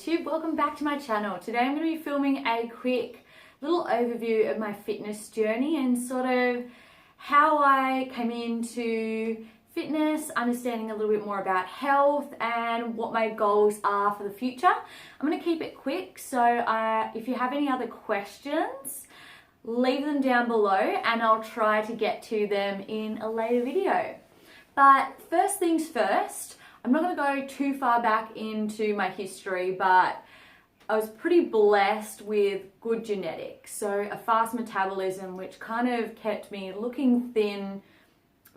Welcome back to my channel. Today I'm going to be filming a quick little overview of my fitness journey and sort of how I came into fitness, understanding a little bit more about health and what my goals are for the future. I'm going to keep it quick, so if you have any other questions, leave them down below and I'll try to get to them in a later video. But first things first, I'm not going to go too far back into my history, but I was pretty blessed with good genetics. So a fast metabolism, which kind of kept me looking thin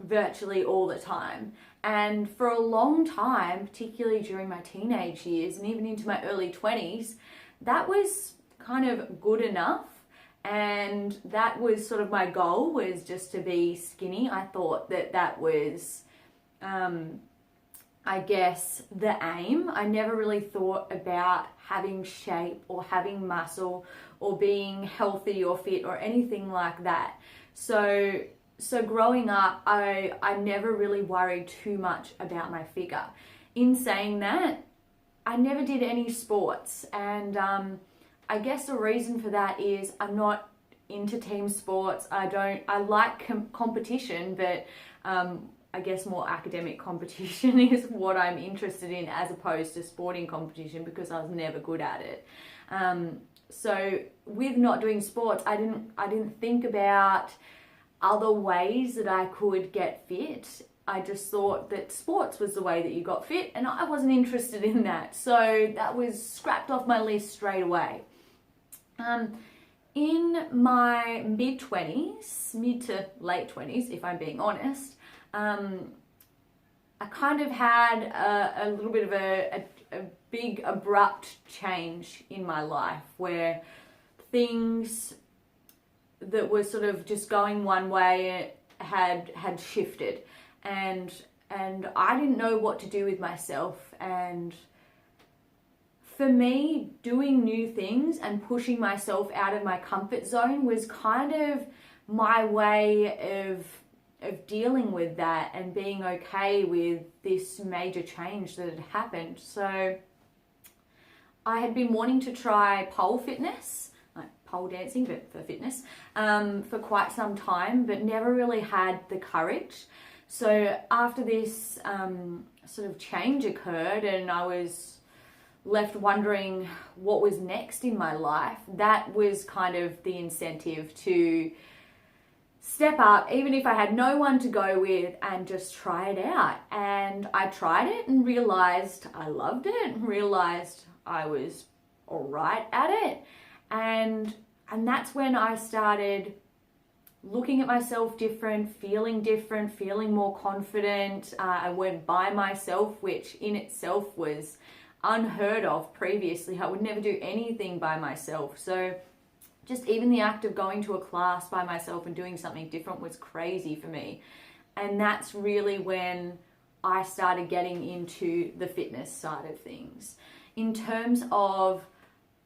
virtually all the time. And for a long time, particularly during my teenage years and even into my early 20s, that was kind of good enough. And that was sort of my goal, was just to be skinny. I thought that was, I guess, the aim. I never really thought about having shape or having muscle or being healthy or fit or anything like that. So growing up, I never really worried too much about my figure. In saying that, I never did any sports, and I guess the reason for that is I'm not into team sports. I like competition, but I guess more academic competition is what I'm interested in, as opposed to sporting competition, because I was never good at it. So with not doing sports, I didn't think about other ways that I could get fit. I just thought that sports was the way that you got fit, and I wasn't interested in that. So that was scrapped off my list straight away. In my mid to late 20s, if I'm being honest, I kind of had a little bit of a big abrupt change in my life, where things that were sort of just going one way had shifted, and I didn't know what to do with myself. And for me, doing new things and pushing myself out of my comfort zone was kind of my way of dealing with that and being okay with this major change that had happened. So I had been wanting to try pole fitness, like pole dancing, but for fitness, for quite some time, but never really had the courage. So after this sort of change occurred and I was left wondering what was next in my life, that was kind of the incentive to step up, even if I had no one to go with, and just try it out. And I tried it and realized I loved it, and realized I was all right at it. And that's when I started looking at myself different, feeling more confident. I went by myself, which in itself was unheard of previously. I would never do anything by myself. So just even the act of going to a class by myself and doing something different was crazy for me. And that's really when I started getting into the fitness side of things. In terms of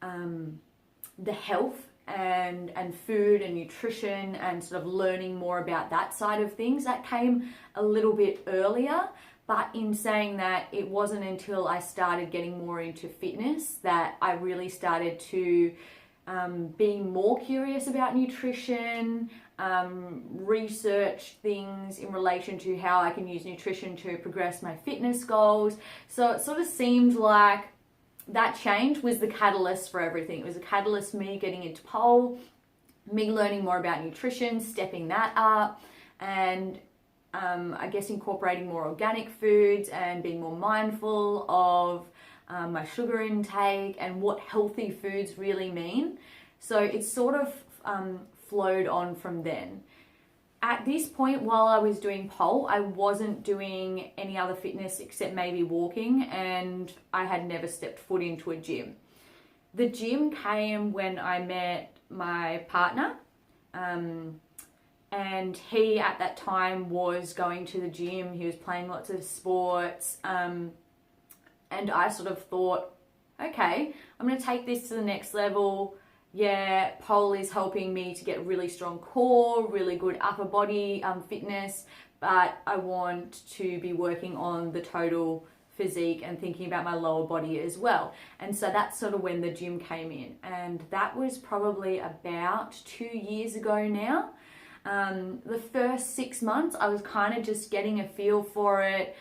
the health and food and nutrition and sort of learning more about that side of things, that came a little bit earlier. But in saying that, it wasn't until I started getting more into fitness that I really started to be more curious about nutrition, research things in relation to how I can use nutrition to progress my fitness goals. So it sort of seemed like that change was the catalyst for everything. It was a catalyst for me getting into pole, me learning more about nutrition, stepping that up, and I guess incorporating more organic foods and being more mindful of my sugar intake and what healthy foods really mean. So it sort of flowed on from then. At this point, while I was doing pole, I wasn't doing any other fitness except maybe walking, and I had never stepped foot into a gym. The gym came when I met my partner, and he at that time was going to the gym. He was playing lots of sports, and I sort of thought, okay, I'm going to take this to the next level. Yeah, pole is helping me to get really strong core, really good upper body fitness, but I want to be working on the total physique and thinking about my lower body as well. And so that's sort of when the gym came in, and that was probably about 2 years ago now. The first 6 months I was kind of just getting a feel for it,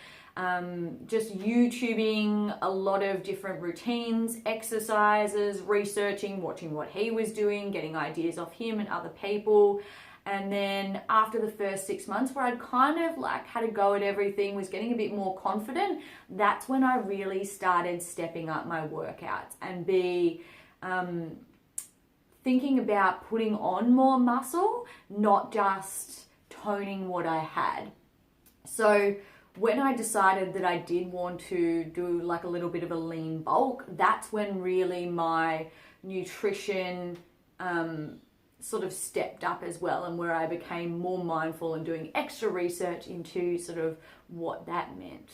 just YouTubing a lot of different routines, exercises, researching, watching what he was doing, getting ideas off him and other people. And then after the first 6 months, where I'd kind of like had a go at everything, was getting a bit more confident, that's when I really started stepping up my workouts and thinking about putting on more muscle, not just toning what I had. So when I decided that I did want to do like a little bit of a lean bulk, that's when really my nutrition sort of stepped up as well, and where I became more mindful and doing extra research into sort of what that meant.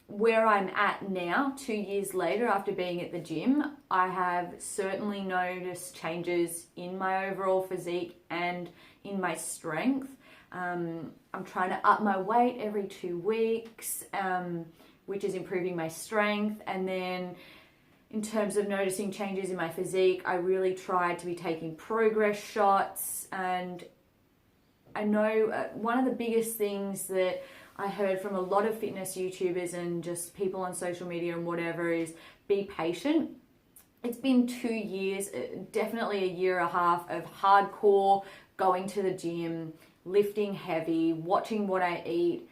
Where I'm at now, 2 years later after being at the gym, I have certainly noticed changes in my overall physique and in my strength. I'm trying to up my weight every 2 weeks, which is improving my strength. And then in terms of noticing changes in my physique, I really tried to be taking progress shots. And I know one of the biggest things that I heard from a lot of fitness YouTubers and just people on social media and whatever is be patient. It's been 2 years, definitely a year and a half of hardcore going to the gym, lifting heavy, watching what I eat.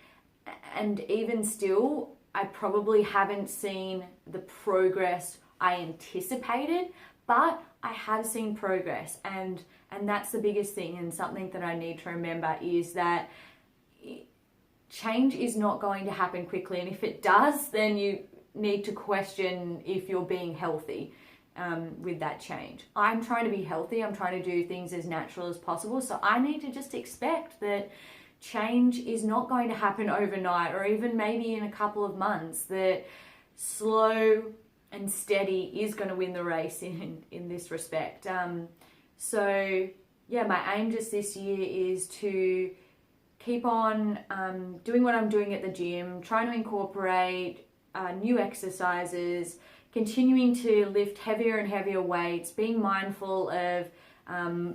And even still, I probably haven't seen the progress I anticipated, but I have seen progress, and that's the biggest thing. And something that I need to remember is that change is not going to happen quickly, and if it does, then you need to question if you're being healthy with that change. I'm trying to be healthy. I'm trying to do things as natural as possible, so I need to just expect that change is not going to happen overnight, or even maybe in a couple of months. That slow and steady is going to win the race in this respect. So yeah, my aim just this year is to keep on doing what I'm doing at the gym, trying to incorporate new exercises, continuing to lift heavier and heavier weights, being mindful of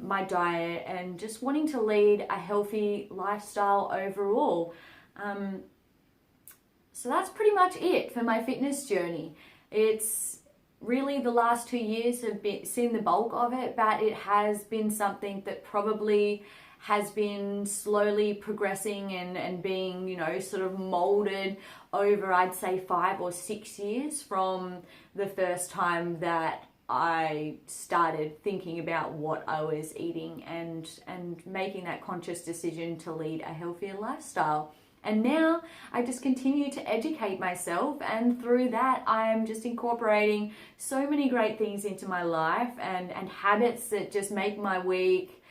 my diet, and just wanting to lead a healthy lifestyle overall. So that's pretty much it for my fitness journey. It's really the last 2 years have seen the bulk of it, but it has been something that probably has been slowly progressing and being, you know, sort of molded over, I'd say, 5 or 6 years from the first time that I started thinking about what I was eating and making that conscious decision to lead a healthier lifestyle. And now I just continue to educate myself, and through that I'm just incorporating so many great things into my life and habits that just make my week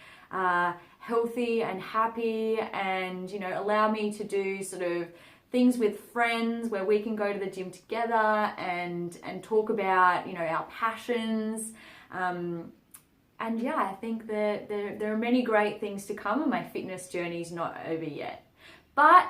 healthy and happy, and, you know, allow me to do sort of things with friends where we can go to the gym together and talk about, you know, our passions. And yeah, I think that there are many great things to come, and my fitness journey is not over yet. But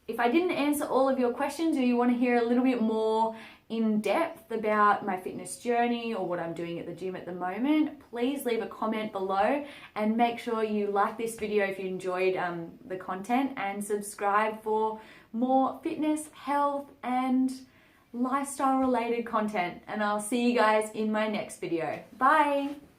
if I didn't answer all of your questions, or you want to hear a little bit more in depth about my fitness journey or what I'm doing at the gym at the moment, please leave a comment below, and make sure you like this video if you enjoyed the content, and subscribe for more fitness, health, and lifestyle related content. And I'll see you guys in my next video. Bye!